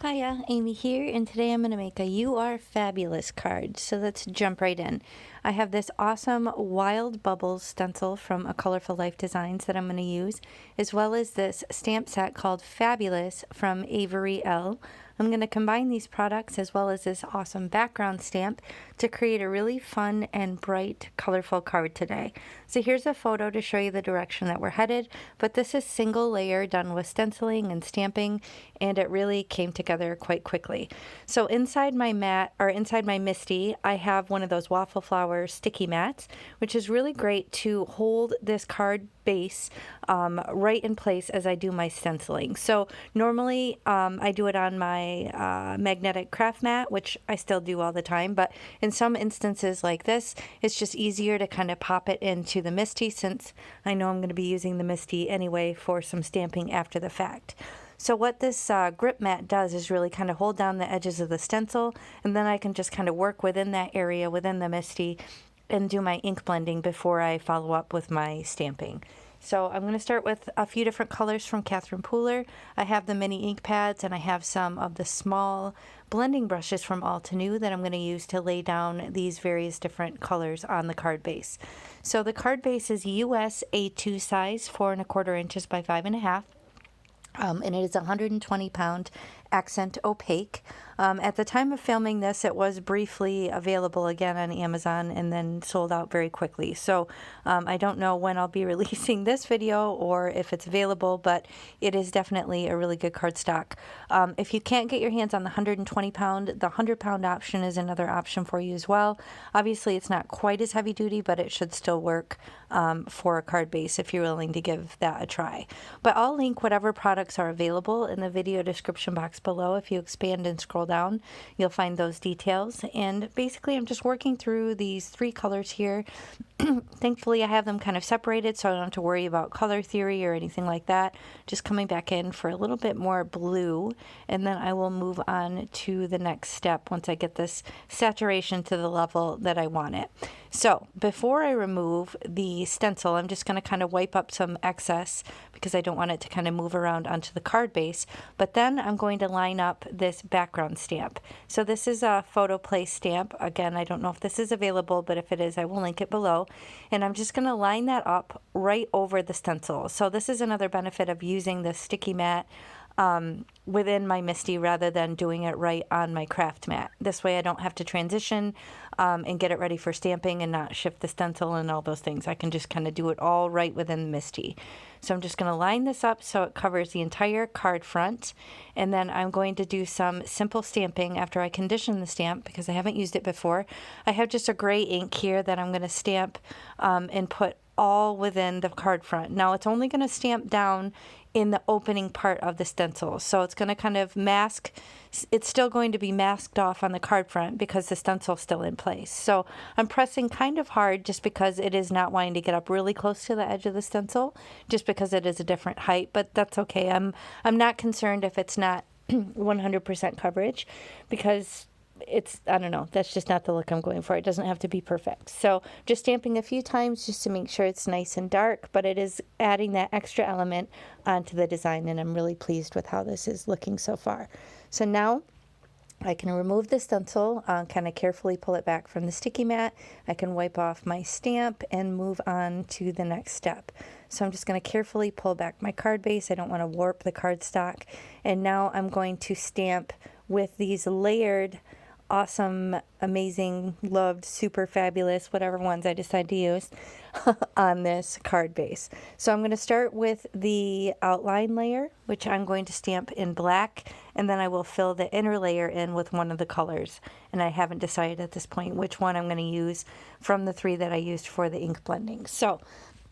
Hiya, Amy here, and today I'm going to make a You Are Fabulous card. So let's jump right in. I have this awesome Wild Bubbles stencil from A Colorful Life Designs that I'm going to use, as well as this stamp set called Fabulous from Avery L. I'm going to combine these products as well as this awesome background stamp to create a really fun and bright, colorful card today. So here's a photo to show you the direction that we're headed, but this is single layer done with stenciling and stamping, and it really came together quite quickly. So inside my mat, or inside my Misty, I have one of those waffle flower sticky mats, which is really great to hold this card base right in place as I do my stenciling. So normally I do it on my magnetic craft mat, which I still do all the time, but in some instances like this, it's just easier to kind of pop it into the Misty, since I know I'm going to be using the Misty anyway for some stamping after the fact. So what this grip mat does is really kind of hold down the edges of the stencil, and then I can just kind of work within that area within the Misty and do my ink blending before I follow up with my stamping. So I'm going to start with a few different colors from Catherine Pooler. I have the mini ink pads, and I have some of the small blending brushes from Altenew that I'm going to use to lay down these various different colors on the card base. So the card base is US A2 size, 4 1/4 inches by 5 1/2. And it is 120-pound accent opaque. At the time of filming this, it was briefly available again on Amazon and then sold out very quickly. So I don't know when I'll be releasing this video or if it's available, but it is definitely a really good cardstock. If you can't get your hands on the 120-pound, the 100-pound option is another option for you as well. Obviously, it's not quite as heavy duty, but it should still work for a card base if you're willing to give that a try. But I'll link whatever products are available in the video description box below. If you expand and scroll down, you'll find those details. And basically, I'm just working through these 3 colors here. Thankfully, I have them kind of separated, so I don't have to worry about color theory or anything like that. Just coming back in for a little bit more blue, and then I will move on to the next step once I get this saturation to the level that I want it. So before I remove the stencil, I'm just going to kind of wipe up some excess because I don't want it to kind of move around onto the card base. But then I'm going to line up this background stamp. So this is a PhotoPlay stamp. Again, I don't know if this is available, but if it is, I will link it below. And I'm just going to line that up right over the stencil. So this is another benefit of using the sticky mat within my Misty rather than doing it right on my craft mat. This way I don't have to transition and get it ready for stamping and not shift the stencil and all those things. I can just kind of do it all right within the Misty. So I'm just going to line this up so it covers the entire card front, and then I'm going to do some simple stamping after I condition the stamp because I haven't used it before. I have just a gray ink here that I'm going to stamp and put all within the card front. Now it's only going to stamp down in the opening part of the stencil, so it's going to kind of mask, it's still going to be masked off on the card front because the stencil's still in place. So I'm pressing kind of hard just because it is not wanting to get up really close to the edge of the stencil, just because it is a different height, but that's okay. I'm not concerned if it's not 100% coverage, because it's, I don't know, that's just not the look I'm going for. It doesn't have to be perfect. So just stamping a few times just to make sure it's nice and dark, but it is adding that extra element onto the design, and I'm really pleased with how this is looking so far. So now I can remove the stencil, kind of carefully pull it back from the sticky mat. I can wipe off my stamp and move on to the next step. So I'm just going to carefully pull back my card base. I don't want to warp the cardstock. And now I'm going to stamp with these layered awesome, amazing, loved, super fabulous, whatever ones I decide to use on this card base. So I'm going to start with the outline layer, which I'm going to stamp in black, and then I will fill the inner layer in with one of the colors. And I haven't decided at this point which one I'm going to use from the 3 that I used for the ink blending. So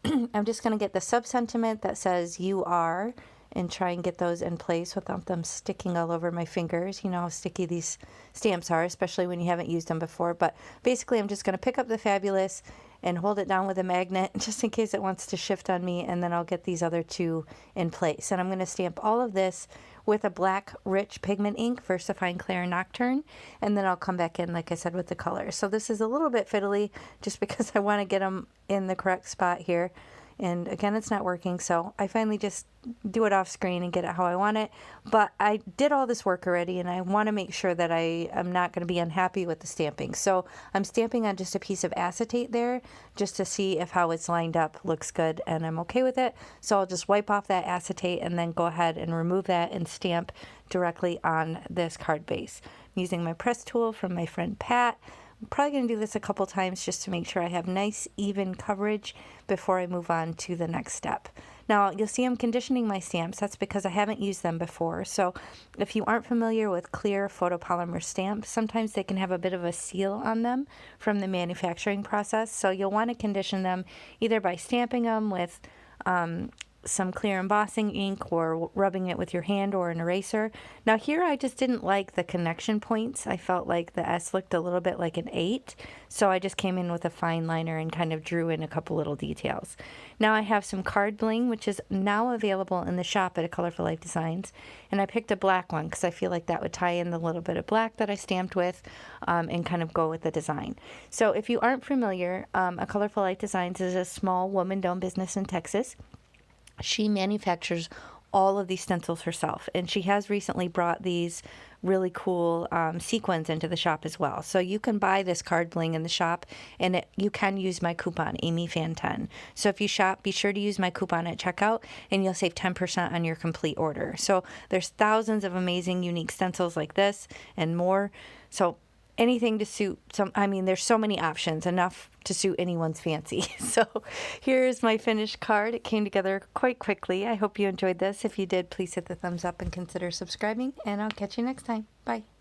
I'm just going to get the sub-sentiment that says "You Are," and try and get those in place without them sticking all over my fingers. You know how sticky these stamps are, especially when you haven't used them before. But basically, I'm just going to pick up the Fabulous and hold it down with a magnet just in case it wants to shift on me, and then I'll get these other 2 in place. And I'm going to stamp all of this with a black rich pigment ink, VersaFine Clair Nocturne, and then I'll come back in, like I said, with the colors. So this is a little bit fiddly just because I want to get them in the correct spot here. And again, it's not working, so I finally just do it off screen and get it how I want it. But I did all this work already, and I want to make sure that I am not going to be unhappy with the stamping. So I'm stamping on just a piece of acetate there just to see if how it's lined up looks good, and I'm okay with it. So I'll just wipe off that acetate and then go ahead and remove that and stamp directly on this card base. I'm using my press tool from my friend Pat. I'm probably going to do this a couple times just to make sure I have nice even coverage before I move on to the next step. Now you'll see I'm conditioning my stamps. That's because I haven't used them before. So if you aren't familiar with clear photopolymer stamps, sometimes they can have a bit of a seal on them from the manufacturing process. So you'll want to condition them either by stamping them with some clear embossing ink or rubbing it with your hand or an eraser. Now here I just didn't like the connection points. I felt like the S looked a little bit like an 8, so I just came in with a fine liner and kind of drew in a couple little details. Now I have some card bling, which is now available in the shop at A Colorful Life Designs, and I picked a black one because I feel like that would tie in the little bit of black that I stamped with and kind of go with the design. So if you aren't familiar, A Colorful Life Designs is a small woman-owned business in Texas. She manufactures all of these stencils herself, and she has recently brought these really cool sequins into the shop as well. So you can buy this card bling in the shop, and you can use my coupon, AmyFan10. So if you shop, be sure to use my coupon at checkout, and you'll save 10% on your complete order. So there's thousands of amazing, unique stencils like this and more. So anything to suit there's so many options, enough to suit anyone's fancy. So here's my finished card. It came together quite quickly. I hope you enjoyed this. If you did, please hit the thumbs up and consider subscribing, and I'll catch you next time. Bye.